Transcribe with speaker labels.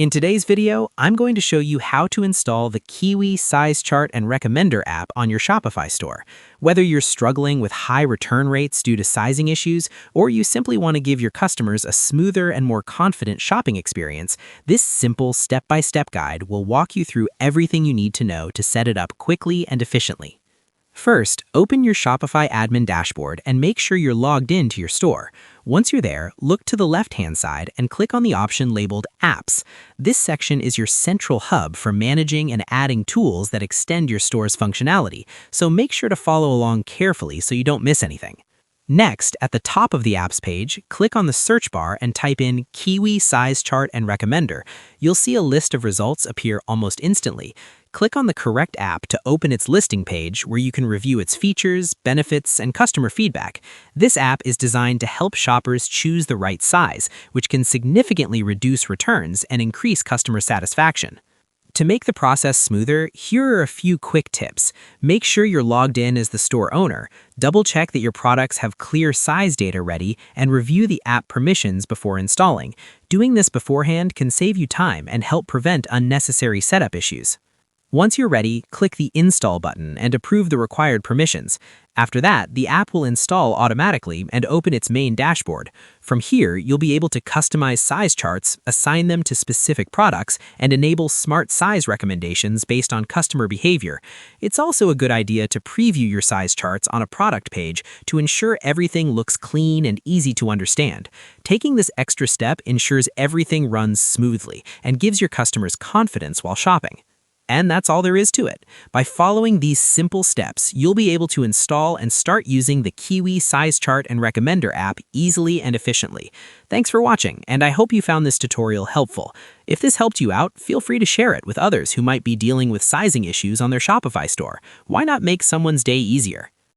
Speaker 1: In today's video, I'm going to show you how to install the Kiwi Size Chart and Recommender app on your Shopify store. Whether you're struggling with high return rates due to sizing issues, or you simply want to give your customers a smoother and more confident shopping experience, this simple step-by-step guide will walk you through everything you need to know to set it up quickly and efficiently. First, open your Shopify admin dashboard and make sure you're logged in to your store. Once you're there, look to the left-hand side and click on the option labeled Apps. This section is your central hub for managing and adding tools that extend your store's functionality, so make sure to follow along carefully so you don't miss anything. Next, at the top of the Apps page, click on the search bar and type in Kiwi Size Chart and Recommender. You'll see a list of results appear almost instantly. Click on the correct app to open its listing page where you can review its features, benefits, and customer feedback. This app is designed to help shoppers choose the right size, which can significantly reduce returns and increase customer satisfaction. To make the process smoother, here are a few quick tips. Make sure you're logged in as the store owner, double-check that your products have clear size data ready, and review the app permissions before installing. Doing this beforehand can save you time and help prevent unnecessary setup issues. Once you're ready, click the Install button and approve the required permissions. After that, the app will install automatically and open its main dashboard. From here, you'll be able to customize size charts, assign them to specific products, and enable smart size recommendations based on customer behavior. It's also a good idea to preview your size charts on a product page to ensure everything looks clean and easy to understand. Taking this extra step ensures everything runs smoothly and gives your customers confidence while shopping. And that's all there is to it. By following these simple steps, you'll be able to install and start using the Kiwi Size Chart and Recommender app easily and efficiently. Thanks for watching, and I hope you found this tutorial helpful. If this helped you out, feel free to share it with others who might be dealing with sizing issues on their Shopify store. Why not make someone's day easier?